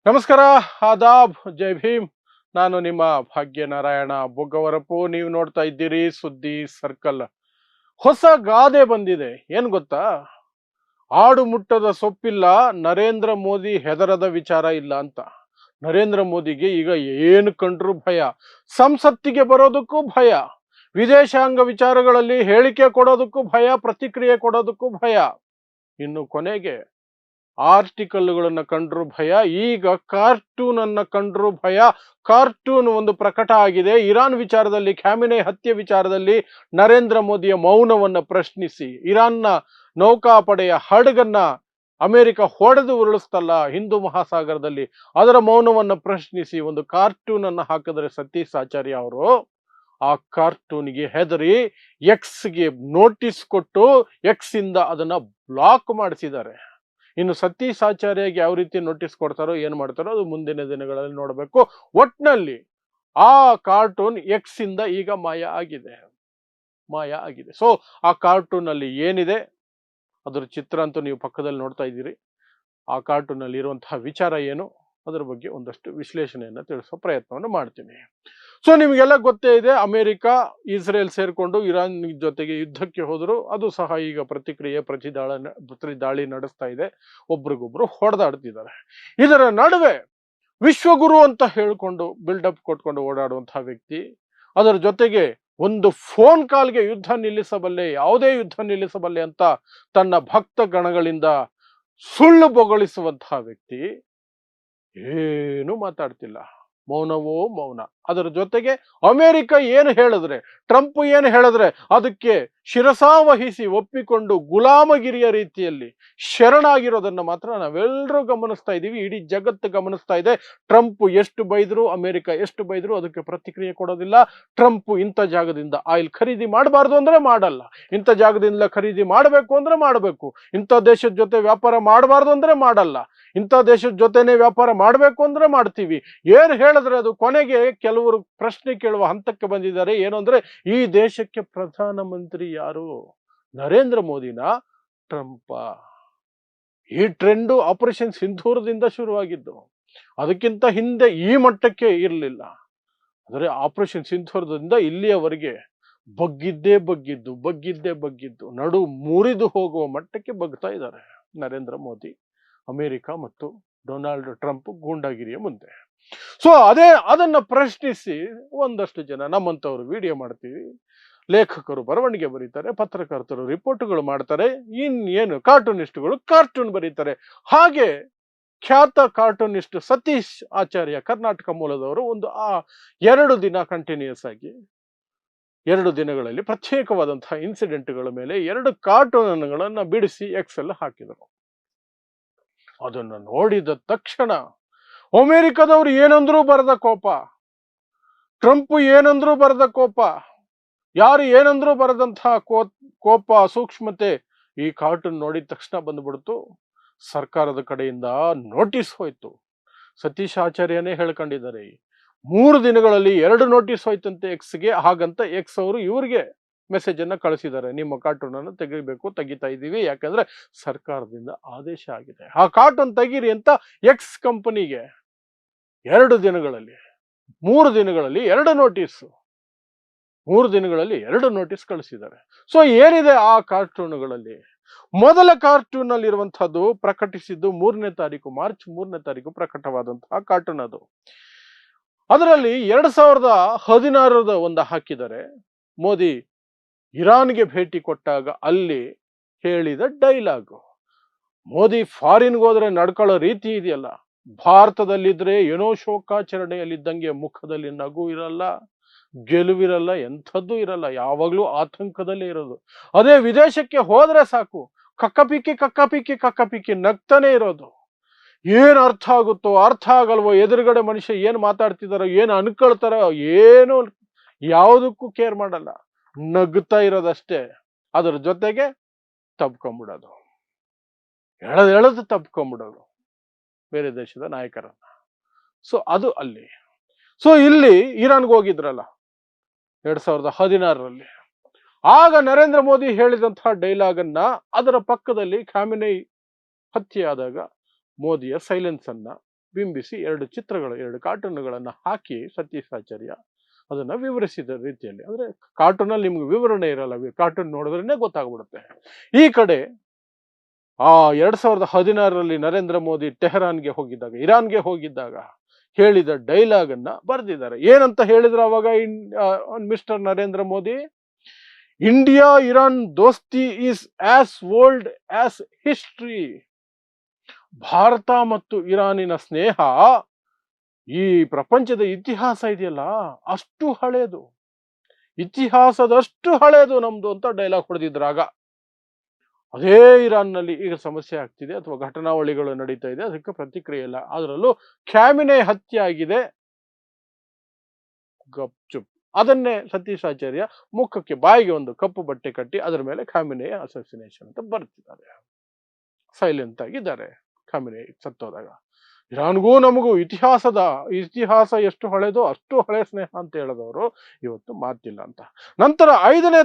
ನಮಸ್ಕಾರ, ಆದಾಬ್, ಜೈ ಭೀಮ್. ನಾನು ನಿಮ್ಮ ಭಾಗ್ಯನಾರಾಯಣ ಬೊಗ್ಗವರಪು. ನೀವು ನೋಡ್ತಾ ಇದ್ದೀರಿ ಸುದ್ದಿ ಸರ್ಕಲ್. ಹೊಸ ಗಾದೆ ಬಂದಿದೆ, ಏನ್ ಗೊತ್ತಾ? ಆಡು ಮುಟ್ಟದ ಸೊಪ್ಪಿಲ್ಲ, ನರೇಂದ್ರ ಮೋದಿ ಹೆದರದ ವಿಚಾರ ಇಲ್ಲ ಅಂತ. ನರೇಂದ್ರ ಮೋದಿಗೆ ಈಗ ಏನು ಕಂಡ್ರು ಭಯ. ಸಂಸತ್ತಿಗೆ ಬರೋದಕ್ಕೂ ಭಯ, ವಿದೇಶಾಂಗ ವಿಚಾರಗಳಲ್ಲಿ ಹೇಳಿಕೆ ಕೊಡೋದಕ್ಕೂ ಭಯ, ಪ್ರತಿಕ್ರಿಯೆ ಕೊಡೋದಕ್ಕೂ ಭಯ, ಇನ್ನು ಕೊನೆಗೆ ಆರ್ಟಿಕಲ್ಗಳನ್ನ ಕಂಡ್ರು ಭಯ. ಈಗ ಕಾರ್ಟೂನ್ ಅನ್ನ ಕಂಡ್ರು ಭಯ. ಕಾರ್ಟೂನ್ ಒಂದು ಪ್ರಕಟ ಆಗಿದೆ. ಇರಾನ್ ವಿಚಾರದಲ್ಲಿ, ಖಾಮಿನಿ ಹತ್ಯೆ ವಿಚಾರದಲ್ಲಿ ನರೇಂದ್ರ ಮೋದಿಯ ಮೌನವನ್ನ ಪ್ರಶ್ನಿಸಿ, ಇರಾನ್ನ ನೌಕಾಪಡೆಯ ಹಡಗನ್ನ ಅಮೆರಿಕ ಹೊಡೆದು ಉರುಳಿಸ್ತಲ್ಲ ಹಿಂದೂ ಮಹಾಸಾಗರದಲ್ಲಿ, ಅದರ ಮೌನವನ್ನ ಪ್ರಶ್ನಿಸಿ ಒಂದು ಕಾರ್ಟೂನ್ ಅನ್ನ ಹಾಕಿದ್ರೆ ಸತೀಶ್ ಆಚಾರ್ಯ ಅವರು, ಆ ಕಾರ್ಟೂನ್ಗೆ ಹೆದರಿ ಎಕ್ಸ್ಗೆ ನೋಟಿಸ್ ಕೊಟ್ಟು ಎಕ್ಸ್ ಇಂದ ಅದನ್ನ ಬ್ಲಾಕ್ ಮಾಡಿಸಿದ್ದಾರೆ. ಇನ್ನು ಸತೀಶ್ ಆಚಾರ್ಯಗೆ ಯಾವ ರೀತಿ ನೋಟಿಸ್ ಕೊಡ್ತಾರೋ ಏನ್ ಮಾಡ್ತಾರೋ ಅದು ಮುಂದಿನ ದಿನಗಳಲ್ಲಿ ನೋಡಬೇಕು. ಒಟ್ನಲ್ಲಿ ಆ ಕಾರ್ಟೂನ್ ಎಕ್ಸ್ ಇಂದ ಈಗ ಮಾಯ ಆಗಿದೆ. ಸೊ ಆ ಕಾರ್ಟೂನ್ ಅಲ್ಲಿ ಏನಿದೆ, ಅದರ ಚಿತ್ರ ಅಂತೂ ನೀವು ಪಕ್ಕದಲ್ಲಿ ನೋಡ್ತಾ ಇದ್ದೀರಿ. ಆ ಕಾರ್ಟೂನ್ ಅಲ್ಲಿ ಇರುವಂತಹ ವಿಚಾರ ಏನು, ಅದರ ಬಗ್ಗೆ ಒಂದಷ್ಟು ವಿಶ್ಲೇಷಣೆಯನ್ನ ತಿಳಿಸೋ ಪ್ರಯತ್ನವನ್ನು ಮಾಡ್ತೀನಿ. ಸೊ ನಿಮಗೆಲ್ಲ ಗೊತ್ತೇ ಇದೆ, ಅಮೆರಿಕ ಇಸ್ರೇಲ್ ಸೇರ್ಕೊಂಡು ಇರಾನ್ ಜೊತೆಗೆ ಯುದ್ಧಕ್ಕೆ ಹೋದ್ರು. ಅದು ಸಹ ಈಗ ಪ್ರತಿ ದಾಳಿ ನಡೆಸ್ತಾ ಇದೆ, ಒಬ್ರಿಗೊಬ್ರು ಹೊಡೆದಾಡ್ತಿದ್ದಾರೆ. ಇದರ ನಡುವೆ ವಿಶ್ವಗುರು ಅಂತ ಹೇಳ್ಕೊಂಡು ಬಿಲ್ಡಪ್ ಕೊಟ್ಕೊಂಡು ಓಡಾಡುವಂತಹ ವ್ಯಕ್ತಿ, ಅದರ ಜೊತೆಗೆ ಒಂದು ಫೋನ್ ಕಾಲ್ಗೆ ಯುದ್ಧ ನಿಲ್ಲಿಸಬಲ್ಲೆ, ಯಾವುದೇ ಯುದ್ಧ ನಿಲ್ಲಿಸಬಲ್ಲೆ ಅಂತ ತನ್ನ ಭಕ್ತ ಗಣಗಳಿಂದ ಸುಳ್ಳು ಬೊಗಳಿಸುವಂತಹ ವ್ಯಕ್ತಿ ಏನು ಮಾತಾಡ್ತಿಲ್ಲ, ಮೌನವೋ ಮೌನ. ಅದರ ಜೊತೆಗೆ ಅಮೆರಿಕ ಏನು ಹೇಳಿದ್ರೆ, ಟ್ರಂಪ್ ಏನು ಹೇಳಿದ್ರೆ ಅದಕ್ಕೆ ಶಿರಸಾವಹಿಸಿ ಒಪ್ಪಿಕೊಂಡು ಗುಲಾಮಗಿರಿಯ ರೀತಿಯಲ್ಲಿ ಶರಣಾಗಿರೋದನ್ನ ಮಾತ್ರ ನಾವೆಲ್ಲರೂ ಗಮನಿಸ್ತಾ ಇದ್ದೀವಿ. ಇಡೀ ಜಗತ್ತು ಗಮನಿಸ್ತಾ ಇದೆ. ಟ್ರಂಪ್ ಎಷ್ಟು ಬೈದ್ರು, ಅಮೆರಿಕ ಎಷ್ಟು ಬೈದ್ರು ಅದಕ್ಕೆ ಪ್ರತಿಕ್ರಿಯೆ ಕೊಡೋದಿಲ್ಲ. ಟ್ರಂಪ್ ಇಂಥ ಜಾಗದಿಂದ ಆಯಿಲ್ ಖರೀದಿ ಮಾಡಬಾರ್ದು ಅಂದ್ರೆ ಮಾಡಲ್ಲ, ಇಂಥ ಜಾಗದಿಂದ ಖರೀದಿ ಮಾಡಬೇಕು ಅಂದ್ರೆ ಮಾಡಬೇಕು, ಇಂಥ ದೇಶದ ಜೊತೆ ವ್ಯಾಪಾರ ಮಾಡಬಾರ್ದು ಅಂದ್ರೆ ಮಾಡಲ್ಲ, ಇಂಥ ದೇಶದ ಜೊತೆನೆ ವ್ಯಾಪಾರ ಮಾಡಬೇಕು ಅಂದ್ರೆ ಮಾಡ್ತೀವಿ. ಏನು ಹೇಳಿದ್ರೆ ಅದು ಕೊನೆಗೆ ಕೆಲವರು ಪ್ರಶ್ನೆ ಕೇಳುವ ಹಂತಕ್ಕೆ ಬಂದಿದ್ದಾರೆ. ಏನು ಅಂದ್ರೆ, ಈ ದೇಶಕ್ಕೆ ಪ್ರಧಾನಮಂತ್ರಿ ಯಾರು, ನರೇಂದ್ರ ಮೋದಿನ ಟ್ರಂಪ? ಈ ಟ್ರೆಂಡು ಆಪರೇಷನ್ ಸಿಂಧೂರದಿಂದ ಶುರುವಾಗಿದ್ದು, ಅದಕ್ಕಿಂತ ಹಿಂದೆ ಈ ಮಟ್ಟಕ್ಕೆ ಇರಲಿಲ್ಲ. ಆದರೆ ಆಪರೇಷನ್ ಸಿಂಧೂರದಿಂದ ಇಲ್ಲಿಯವರೆಗೆ ಬಗ್ಗಿದ್ದೇ ಬಗ್ಗಿದ್ದು ನಡು ಮುರಿದು ಹೋಗುವ ಮಟ್ಟಕ್ಕೆ ಬಗ್ತಾ ಇದ್ದಾರೆ ನರೇಂದ್ರ ಮೋದಿ, ಅಮೆರಿಕ ಮತ್ತು ಡೊನಾಲ್ಡ್ ಟ್ರಂಪ್ ಗೂಂಡಾಗಿರಿಯ ಮುಂದೆ. ಸೊ ಅದನ್ನ ಪ್ರಶ್ನಿಸಿ ಒಂದಷ್ಟು ಜನ ನಮ್ಮಂತವ್ರು ವಿಡಿಯೋ ಮಾಡ್ತೀವಿ, ಲೇಖಕರು ಬರವಣಿಗೆ ಬರೀತಾರೆ, ಪತ್ರಕರ್ತರು ರಿಪೋರ್ಟ್ಗಳು ಮಾಡ್ತಾರೆ, ಇನ್ನೇನು ಕಾರ್ಟೂನಿಸ್ಟ್ಗಳು ಕಾರ್ಟೂನ್ ಬರೀತಾರೆ. ಹಾಗೆ ಖ್ಯಾತ ಕಾರ್ಟೂನಿಸ್ಟ್ ಸತೀಶ್ ಆಚಾರ್ಯ, ಕರ್ನಾಟಕ ಮೂಲದವರು, ಒಂದು 2 ದಿನ ಕಂಟಿನ್ಯೂಸ್ ಆಗಿ 2 ದಿನಗಳಲ್ಲಿ ಪ್ರತ್ಯೇಕವಾದಂತಹ ಇನ್ಸಿಡೆಂಟ್ಗಳ ಮೇಲೆ 2 ಕಾರ್ಟೂನ್ಗಳನ್ನ ಬಿಡಿಸಿ ಎಕ್ಸೆಲ್ ಹಾಕಿದರು. ಅದನ್ನು ನೋಡಿದ ತಕ್ಷಣ ಅಮೆರಿಕದವರು ಏನಂದ್ರೂ ಬರದ ಕೋಪ, ಟ್ರಂಪ್ ಏನಂದ್ರೂ ಬರದ ಕೋಪ, ಯಾರು ಏನಂದ್ರೂ ಬರದಂತಹ ಕೋಪ, ಸೂಕ್ಷ್ಮತೆ ಈ ಕಾರ್ಟೂನ್ ನೋಡಿದ ತಕ್ಷಣ ಬಂದ್ಬಿಡ್ತು. ಸರ್ಕಾರದ ಕಡೆಯಿಂದ ನೋಟಿಸ್ ಹೋಯ್ತು. ಸತೀಶ್ ಆಚಾರ್ಯನೇ ಹೇಳ್ಕೊಂಡಿದ್ದಾರೆ, 3 ದಿನಗಳಲ್ಲಿ 2 ನೋಟಿಸ್ ಹೋಯ್ತಂತೆ ಎಕ್ಸ್ಗೆ. ಹಾಗಂತ ಎಕ್ಸ್ ಅವರು ಇವ್ರಿಗೆ ಮೆಸೇಜ್ ಅನ್ನ ಕಳಿಸಿದ್ದಾರೆ, ನಿಮ್ಮ ಕಾರ್ಟೂನ್ ಅನ್ನು ತೆಗಿತಾ ಇದ್ದೀವಿ, ಯಾಕಂದ್ರೆ ಸರ್ಕಾರದಿಂದ ಆದೇಶ ಆಗಿದೆ, ಆ ಕಾರ್ಟೂನ್ ತೆಗೀರಿ ಅಂತ ಎಕ್ಸ್ ಕಂಪನಿಗೆ 2 ದಿನಗಳಲ್ಲಿ 3 ದಿನಗಳಲ್ಲಿ 2 ನೋಟಿಸ್ 3 ದಿನಗಳಲ್ಲಿ 2 ನೋಟಿಸ್ ಕಳಿಸಿದ್ದಾರೆ. ಸೊ ಏನಿದೆ ಆ ಕಾರ್ಟೂನ್ಗಳಲ್ಲಿ? ಮೊದಲ ಕಾರ್ಟೂನ್ ಅಲ್ಲಿ ಇರುವಂತಹದ್ದು ಪ್ರಕಟಿಸಿದ್ದು 3ನೇ ತಾರೀಕು, ಮಾರ್ಚ್ 3ನೇ ತಾರೀಕು ಪ್ರಕಟವಾದಂತಹ ಕಾರ್ಟೂನ್ ಅದು. ಅದರಲ್ಲಿ 2016 ಒಂದು ಹಾಕಿದ್ದಾರೆ. ಮೋದಿ ಇರಾನ್ಗೆ ಭೇಟಿ ಕೊಟ್ಟಾಗ ಅಲ್ಲಿ ಹೇಳಿದ ಡೈಲಾಗು. ಮೋದಿ ಫಾರಿನ್ಗೆ ಹೋದ್ರೆ ನಡ್ಕೊಳ್ಳೋ ರೀತಿ ಇದೆಯಲ್ಲ, ಭಾರತದಲ್ಲಿದ್ರೆ ಏನೋ ಶೋಕಾಚರಣೆಯಲ್ಲಿದ್ದಂಗೆ, ಮುಖದಲ್ಲಿ ನಗು ಇರಲ್ಲ, ಗೆಲುವಿರಲ್ಲ, ಎಂಥದ್ದು ಇರಲ್ಲ, ಯಾವಾಗ್ಲೂ ಆತಂಕದಲ್ಲೇ ಇರೋದು. ಅದೇ ವಿದೇಶಕ್ಕೆ ಹೋದ್ರೆ ಸಾಕು, ಕಕ್ಕಪಿಕ್ಕಿ ನಗ್ತಾನೆ ಇರೋದು. ಏನ್ ಅರ್ಥ ಆಗುತ್ತೋ ಅರ್ಥ ಆಗಲ್ವೋ, ಎದುರುಗಡೆ ಮನುಷ್ಯ ಏನ್ ಮಾತಾಡ್ತಿದಾರೋ, ಏನ್ ಅನ್ಕೊಳ್ತಾರೋ, ಏನು ಯಾವುದಕ್ಕೂ ಕೇರ್ ಮಾಡಲ್ಲ, ನಗ್ತಾ ಇರೋದಷ್ಟೇ. ಅದರ ಜೊತೆಗೆ ತಬ್ಕೊಂಡ್ಬಿಡೋದು, ಎಳೆದು ತಬ್ಕೊಂಡ್ಬಿಡೋದು ಬೇರೆ ದೇಶದ ನಾಯಕರನ್ನ. ಸೊ ಅದು ಅಲ್ಲಿ. ಸೊ ಇಲ್ಲಿ ಇರಾನ್ಗೆ ಹೋಗಿದ್ರಲ್ಲ 2016ರಲ್ಲಿ, ಆಗ ನರೇಂದ್ರ ಮೋದಿ ಹೇಳಿದಂತಹ ಡೈಲಾಗ್ ಅನ್ನ ಅದರ ಪಕ್ಕದಲ್ಲಿ ಖಾಮಿನಿ ಹತ್ಯೆ ಆದಾಗ ಮೋದಿಯ ಸೈಲೆನ್ಸ್ ಅನ್ನ ಬಿಂಬಿಸಿ ಎರಡು ಕಾರ್ಟೂನ್ಗಳನ್ನು ಹಾಕಿ ಸತೀಶ್ ಆಚಾರ್ಯ ಅದನ್ನ ವಿವರಿಸಿದ ರೀತಿಯಲ್ಲಿ. ಅಂದ್ರೆ ಕಾರ್ಟೂನಲ್ಲಿ ನಿಮ್ಗೆ ವಿವರಣೆ ಇರಲ್ಲ, ಕಾರ್ಟೂನ್ ನೋಡಿದ್ರೇನೆ ಗೊತ್ತಾಗ್ಬಿಡುತ್ತೆ. ಈ ಕಡೆ 2016ರಲ್ಲಿ ನರೇಂದ್ರ ಮೋದಿ ಟೆಹರಾನ್ಗೆ ಹೋಗಿದ್ದಾಗ, ಇರಾನ್ಗೆ ಹೋಗಿದ್ದಾಗ ಹೇಳಿದ ಡೈಲಾಗ್ ಅನ್ನ ಬರೆದಿದ್ದಾರೆ. ಏನಂತ ಹೇಳಿದ್ರು ಅವಾಗ mister Narendra Modi? India Iran ದೋಸ್ತಿ is as old as history. Bharat ಮತ್ತು ಇರಾನಿನ ಸ್ನೇಹ ಈ ಪ್ರಪಂಚದ ಇತಿಹಾಸ ಇದೆಯಲ್ಲ ಅಷ್ಟು ಹಳೇದು, ಇತಿಹಾಸದಷ್ಟು ಹಳೇದು ನಮ್ದು ಅಂತ ಡೈಲಾಗ್ ಹೊಡೆದಿದ್ರಾಗ. ಅದೇ ಇರಾನ್ನಲ್ಲಿ ಈಗ ಸಮಸ್ಯೆ ಆಗ್ತಿದೆ ಅಥವಾ ಘಟನಾವಳಿಗಳು ನಡೀತಾ ಇದೆ, ಅದಕ್ಕೆ ಪ್ರತಿಕ್ರಿಯೆ ಇಲ್ಲ. ಅದರಲ್ಲೂ ಖ್ಯಾಮಿನೆ ಹತ್ಯೆ ಆಗಿದೆ, ಗಪ್ಚುಪ್. ಅದನ್ನೇ ಸತೀಶ್ ಆಚಾರ್ಯ ಮುಖಕ್ಕೆ ಬಾಯಿಗೆ ಒಂದು ಕಪ್ಪು ಬಟ್ಟೆ ಕಟ್ಟಿ ಅದರ ಮೇಲೆ ಖಾಮಿನೆಯ ಅಸಾಸಿನೇಷನ್ ಅಂತ ಬರ್ತಿದ್ದಾರೆ. ಸೈಲೆಂಟ್ ಆಗಿದ್ದಾರೆ ಖಾಮಿನೆ ಸತ್ತೋದಾಗ. ಇರಾನ್ಗೂ ನಮಗೂ ಇತಿಹಾಸ ಎಷ್ಟು ಹಳೆದೋ ಅಷ್ಟು ಹಳೆ ಸ್ನೇಹ ಅಂತ ಹೇಳಿದವರು ಇವತ್ತು ಮಾತಿಲ್ಲ ಅಂತ. ನಂತರ 5ನೇ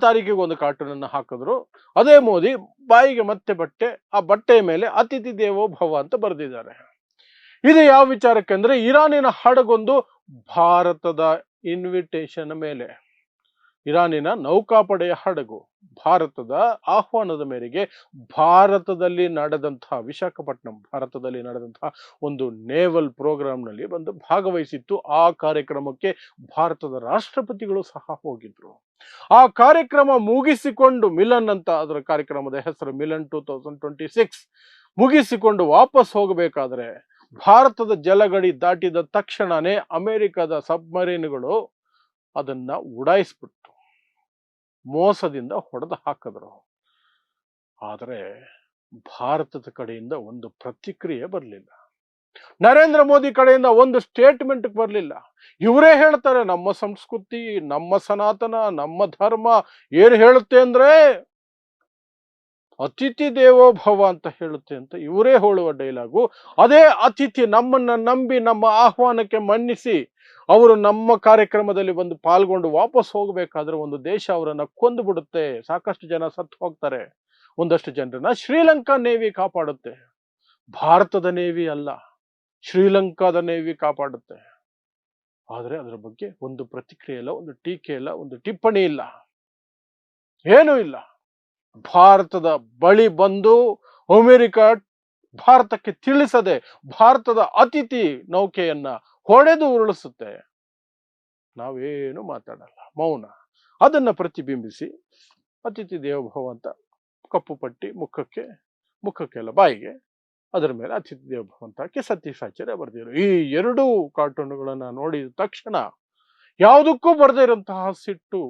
ತಾರೀಕಿಗೆ ಒಂದು ಕಾರ್ಟೂನ್ ಅನ್ನು ಹಾಕಿದ್ರು. ಅದೇ ಮೋದಿ ಬಾಯಿಗೆ ಮತ್ತೆ ಬಟ್ಟೆ, ಆ ಬಟ್ಟೆಯ ಮೇಲೆ ಅತಿಥಿ ದೇವೋ ಭವ ಅಂತ ಬರೆದಿದ್ದಾರೆ. ಇದು ಯಾವ ವಿಚಾರಕ್ಕೆ ಅಂದ್ರೆ, ಇರಾನಿನ ಹಡಗೊಂದು ಭಾರತದ ಇನ್ವಿಟೇಷನ್ ಮೇಲೆ, ಇರಾನಿನ ನೌಕಾಪಡೆಯ ಹಡಗು ಭಾರತದ ಆಹ್ವಾನದ ಮೇರೆಗೆ ಭಾರತದಲ್ಲಿ ನಡೆದಂತಹ ಭಾರತದಲ್ಲಿ ನಡೆದಂತಹ ಒಂದು ನೇವಲ್ ಪ್ರೋಗ್ರಾಂನಲ್ಲಿ ಬಂದು ಭಾಗವಹಿಸಿತ್ತು. ಆ ಕಾರ್ಯಕ್ರಮಕ್ಕೆ ಭಾರತದ ರಾಷ್ಟ್ರಪತಿಗಳು ಸಹ ಹೋಗಿದ್ರು. ಆ ಕಾರ್ಯಕ್ರಮ ಮುಗಿಸಿಕೊಂಡು ಮಿಲನ್ ಅಂತ, ಅದರ ಕಾರ್ಯಕ್ರಮದ ಹೆಸರು ಮಿಲನ್ 2026, ಮುಗಿಸಿಕೊಂಡು ವಾಪಸ್ ಹೋಗಬೇಕಾದ್ರೆ ಭಾರತದ ಜಲಗಡಿ ದಾಟಿದ ತಕ್ಷಣನೇ ಅಮೆರಿಕದ ಸಬ್ಮರೀನ್ಗಳು ಅದನ್ನ ಉಡಾಯಿಸ್ಬಿಟ್ಟು ಮೋಸದಿಂದ ಹೊಡೆದು ಹಾಕಿದ್ರು. ಆದರೆ ಭಾರತದ ಕಡೆಯಿಂದ ಒಂದು ಪ್ರತಿಕ್ರಿಯೆ ಬರಲಿಲ್ಲ, ನರೇಂದ್ರ ಮೋದಿ ಕಡೆಯಿಂದ ಒಂದು ಸ್ಟೇಟ್ಮೆಂಟ್ ಬರಲಿಲ್ಲ. ಇವರೇ ಹೇಳ್ತಾರೆ ನಮ್ಮ ಸಂಸ್ಕೃತಿ, ನಮ್ಮ ಸನಾತನ, ನಮ್ಮ ಧರ್ಮ ಏನು ಹೇಳುತ್ತೆ ಅಂದ್ರೆ ಅತಿಥಿ ದೇವೋ ಭವ ಅಂತ ಹೇಳುತ್ತೆ ಅಂತ ಇವರೇ ಹೇಳುವ ಡೈಲಾಗು. ಅದೇ ಅತಿಥಿ ನಮ್ಮನ್ನ ನಂಬಿ ನಮ್ಮ ಆಹ್ವಾನಕ್ಕೆ ಮನ್ನಿಸಿ ಅವರು ನಮ್ಮ ಕಾರ್ಯಕ್ರಮದಲ್ಲಿ ಬಂದು ಪಾಲ್ಗೊಂಡು ವಾಪಸ್ ಹೋಗಬೇಕಾದ್ರೆ ಒಂದು ದೇಶ ಅವರನ್ನ ಕೊಂದು ಬಿಡುತ್ತೆ, ಸಾಕಷ್ಟು ಜನ ಸತ್ತು ಹೋಗ್ತಾರೆ, ಒಂದಷ್ಟು ಜನರನ್ನ ಶ್ರೀಲಂಕಾ ನೇವಿ ಕಾಪಾಡುತ್ತೆ. ಭಾರತದ ನೇವಿ ಅಲ್ಲ, ಶ್ರೀಲಂಕಾದ ನೇವಿ ಕಾಪಾಡುತ್ತೆ. ಆದ್ರೆ ಅದರ ಬಗ್ಗೆ ಒಂದು ಪ್ರತಿಕ್ರಿಯೆ ಇಲ್ಲ, ಒಂದು ಟೀಕೆ ಇಲ್ಲ, ಒಂದು ಟಿಪ್ಪಣಿ ಇಲ್ಲ, ಏನೂ ಇಲ್ಲ. ಭಾರತದ ಬಳಿ ಬಂದು ಅಮೆರಿಕ ಭಾರತಕ್ಕೆ ತಿಳಿಸದೆ ಭಾರತದ ಅತಿಥಿ ನೌಕೆಯನ್ನ ಹೊಡೆದು ಉರುಳಿಸುತ್ತೆ, ನಾವೇನು ಮಾತಾಡಲ್ಲ, ಮೌನ. ಅದನ್ನ ಪ್ರತಿಬಿಂಬಿಸಿ ಅತಿಥಿ ದೇವೋಭವ ಅಂತ ಕಪ್ಪು ಪಟ್ಟಿ ಮುಖಕ್ಕೆಲ್ಲ ಬಾಯಿಗೆ, ಅದರ ಮೇಲೆ ಅತಿಥಿ ದೇವೋಭವ ಅಂತ ಹಾಕಿ ಸತೀಶ್ ಆಚಾರ್ಯ ಬರೆದಿರು. ಈ 2 ಕಾರ್ಟೂನ್ಗಳನ್ನ ನೋಡಿದ ತಕ್ಷಣ ಯಾವುದಕ್ಕೂ ಬರದೇ ಇರುವಂತಹ ಸಿಟ್ಟು,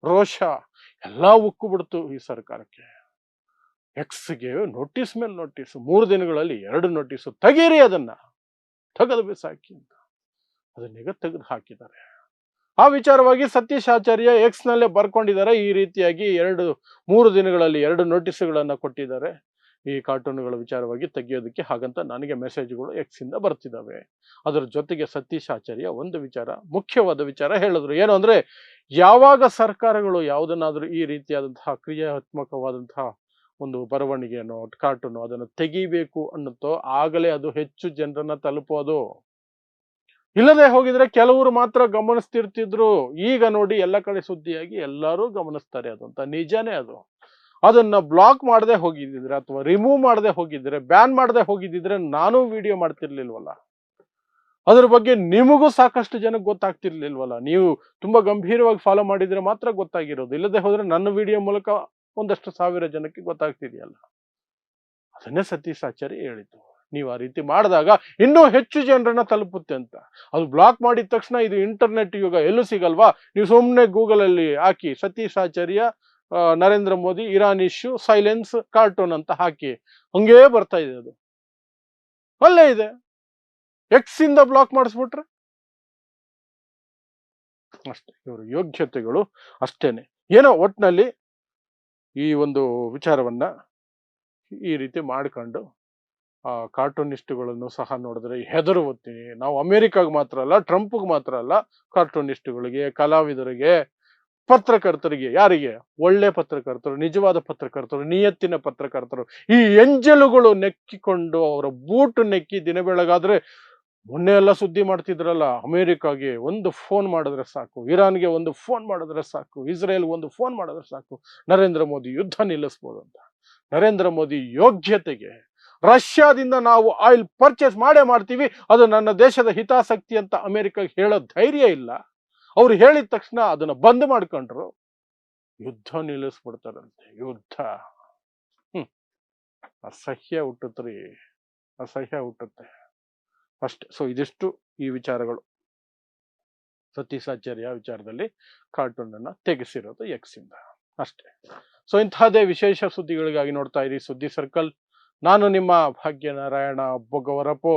ರೋಷ ಎಲ್ಲ ಉಕ್ಕು ಬಿಡ್ತು ಈ ಸರ್ಕಾರಕ್ಕೆ. ಎಕ್ಸ್ಗೆ ನೋಟಿಸ್ ಮೇಲೆ ನೋಟಿಸ್, 3 ದಿನಗಳಲ್ಲಿ 2 ನೋಟಿಸ್, ತೆಗೀರಿ, ಅದನ್ನ ತೆಗೆದು ಬಿಸಾಕಿ ಅಂತ ಅದನ್ನೀಗ ತೆಗೆದು ಹಾಕಿದ್ದಾರೆ. ಆ ವಿಚಾರವಾಗಿ ಸತೀಶ್ ಆಚಾರ್ಯ ಎಕ್ಸ್ ನಲ್ಲೇ ಬರ್ಕೊಂಡಿದ್ದಾರೆ. ಈ ರೀತಿಯಾಗಿ 3 ದಿನಗಳಲ್ಲಿ 2 ನೋಟಿಸ್ಗಳನ್ನ ಕೊಟ್ಟಿದ್ದಾರೆ ಈ ಕಾರ್ಟೂನ್ಗಳ ವಿಚಾರವಾಗಿ ತೆಗೆಯೋದಕ್ಕೆ. ಹಾಗಂತ ನನಗೆ ಮೆಸೇಜ್ಗಳು ಎಕ್ಸ್ ಇಂದ ಬರ್ತಿದ್ದಾವೆ. ಅದರ ಜೊತೆಗೆ ಸತೀಶ್ ಆಚಾರ್ಯ ಒಂದು ವಿಚಾರ, ಮುಖ್ಯವಾದ ವಿಚಾರ ಹೇಳಿದ್ರು. ಏನು ಅಂದ್ರೆ, ಯಾವಾಗ ಸರ್ಕಾರಗಳು ಯಾವುದನ್ನಾದ್ರೂ ಈ ರೀತಿಯಾದಂತಹ ಕ್ರಿಯಾತ್ಮಕವಾದಂತಹ ಒಂದು ಬರವಣಿಗೆಯನ್ನು, ಕಾರ್ಟೂನು ಅದನ್ನು ತೆಗಿಬೇಕು ಅನ್ನುತ್ತೋ ಆಗಲೇ ಅದು ಹೆಚ್ಚು ಜನರನ್ನ ತಲುಪೋದು. ಇಲ್ಲದೆ ಹೋಗಿದ್ರೆ ಕೆಲವರು ಮಾತ್ರ ಗಮನಿಸ್ತಿರ್ತಿದ್ರು. ಈಗ ನೋಡಿ ಎಲ್ಲ ಕಡೆ ಸುದ್ದಿಯಾಗಿ ಎಲ್ಲರೂ ಗಮನಿಸ್ತಾರೆ, ಅದು ಅಂತ ನಿಜಾನೇ ಅದು. ಅದನ್ನ ಬ್ಲಾಕ್ ಮಾಡದೆ ಹೋಗಿದ್ದಿದ್ರೆ ಅಥವಾ ರಿಮೂವ್ ಮಾಡದೆ ಹೋಗಿದ್ರೆ, ಬ್ಯಾನ್ ಮಾಡದೆ ಹೋಗಿದ್ದಿದ್ರೆ ನಾನು ವಿಡಿಯೋ ಮಾಡ್ತಿರ್ಲಿಲ್ವಲ್ಲ, ಅದ್ರ ಬಗ್ಗೆ ನಿಮಗೂ ಸಾಕಷ್ಟು ಜನಕ್ಕೆ ಗೊತ್ತಾಗ್ತಿರ್ಲಿಲ್ವಲ್ಲ. ನೀವು ತುಂಬಾ ಗಂಭೀರವಾಗಿ ಫಾಲೋ ಮಾಡಿದ್ರೆ ಮಾತ್ರ ಗೊತ್ತಾಗಿರೋದು, ಇಲ್ಲದೆ ಹೋದ್ರೆ ನನ್ನ ವಿಡಿಯೋ ಮೂಲಕ ಒಂದಷ್ಟು ಸಾವಿರ ಜನಕ್ಕೆ ಗೊತ್ತಾಗ್ತಿದೆಯಲ್ಲ. ಅದನ್ನೇ ಸತೀಶ್ ಆಚಾರ್ಯ ಹೇಳಿದ್ದು, ನೀವು ಆ ರೀತಿ ಮಾಡಿದಾಗ ಇನ್ನೂ ಹೆಚ್ಚು ಜನರನ್ನ ತಲುಪುತ್ತೆ ಅಂತ. ಅದು ಬ್ಲಾಕ್ ಮಾಡಿದ ತಕ್ಷಣ ಇದು ಇಂಟರ್ನೆಟ್ ಯುಗ, ಎಲ್ಲೂ ಸಿಗಲ್ವಾ? ನೀವು ಸುಮ್ಮನೆ ಗೂಗಲ್ ಅಲ್ಲಿ ಹಾಕಿ Satish Acharya Narendra Modi Iran issue silence cartoon ಅಂತ ಹಾಕಿ, ಹಂಗೇ ಬರ್ತಾ ಇದೆ, ಅದು ಅಲ್ಲೇ ಇದೆ. ಎಕ್ಸ್ ಇಂದ ಬ್ಲಾಕ್ ಮಾಡಿಸ್ಬಿಟ್ರೆ ಅಷ್ಟೇ, ಇವರು ಯೋಗ್ಯತೆಗಳು ಅಷ್ಟೇನೆ. ಏನೋ ಒಟ್ನಲ್ಲಿ ಈ ಒಂದು ವಿಚಾರವನ್ನ ಈ ರೀತಿ ಮಾಡ್ಕೊಂಡು ಕಾರ್ಟೂನಿಸ್ಟ್ಗಳನ್ನು ಸಹ ನೋಡಿದ್ರೆ ಹೆದರು ಓದ್ತೀನಿ. ನಾವು ಅಮೆರಿಕಾಗ್ ಮಾತ್ರ ಅಲ್ಲ, ಟ್ರಂಪ್ಗೆ ಮಾತ್ರ ಅಲ್ಲ, ಕಾರ್ಟೂನಿಸ್ಟ್ಗಳಿಗೆ, ಕಲಾವಿದರಿಗೆ, ಪತ್ರಕರ್ತರಿಗೆ, ಯಾರಿಗೆ? ಒಳ್ಳೆ ಪತ್ರಕರ್ತರು, ನಿಜವಾದ ಪತ್ರಕರ್ತರು, ನಿಯತ್ತಿನ ಪತ್ರಕರ್ತರು, ಈ ಎಂಜಲುಗಳು ನೆಕ್ಕಿಕೊಂಡು ಅವರ ಬೂಟು ನೆಕ್ಕಿ ದಿನ ಬೆಳಗಾದ್ರೆ ಮೊನ್ನೆ ಎಲ್ಲ ಸುದ್ದಿ ಮಾಡ್ತಿದ್ರಲ್ಲ, ಅಮೆರಿಕಾಗೆ ಒಂದು ಫೋನ್ ಮಾಡಿದ್ರೆ ಸಾಕು, ಇರಾನ್ಗೆ ಒಂದು ಫೋನ್ ಮಾಡಿದ್ರೆ ಸಾಕು, ಇಸ್ರೇಲ್ ಒಂದು ಫೋನ್ ಮಾಡಿದ್ರೆ ಸಾಕು, ನರೇಂದ್ರ ಮೋದಿ ಯುದ್ಧ ನಿಲ್ಲಿಸ್ಬೋದು ಅಂತ. ನರೇಂದ್ರ ಮೋದಿ ಯೋಗ್ಯತೆಗೆ ರಷ್ಯಾದಿಂದ ನಾವು ಆಯಿಲ್ ಪರ್ಚೇಸ್ ಮಾಡೇ ಮಾಡ್ತೀವಿ, ಅದು ನನ್ನ ದೇಶದ ಹಿತಾಸಕ್ತಿ ಅಂತ ಅಮೆರಿಕಾಗೆ ಹೇಳೋ ಧೈರ್ಯ ಇಲ್ಲ. ಅವ್ರು ಹೇಳಿದ ತಕ್ಷಣ ಅದನ್ನ ಬಂದ್ ಮಾಡ್ಕೊಂಡ್ರು, ಯುದ್ಧ ನಿಲ್ಲಿಸ್ಬಿಡ್ತಾರಂತೆ. ಯುದ್ಧ ಅಸಹ್ಯ ಹುಟ್ಟುತ್ರಿ, ಅಸಹ್ಯ ಹುಟ್ಟುತ್ತೆ ಅಷ್ಟೆ. ಸೊ ಇದಿಷ್ಟು ಈ ವಿಚಾರಗಳು, ಸತೀಶಾಚಾರ್ಯ ವಿಚಾರದಲ್ಲಿ ಕಾರ್ಟೂನ್ ಅನ್ನ ತೆಗೆಸಿರೋದು ಎಕ್ಸ್ ಇಂದ ಅಷ್ಟೇ. ಸೊ ಇಂತಹದೇ ವಿಶೇಷ ಸುದ್ದಿಗಳಿಗಾಗಿ ನೋಡ್ತಾ ಇರಿ ಸುದ್ದಿ ಸರ್ಕಲ್. ನಾನು ನಿಮ್ಮ ಭಾಗ್ಯನಾರಾಯಣ ಬೊಗವರಪು.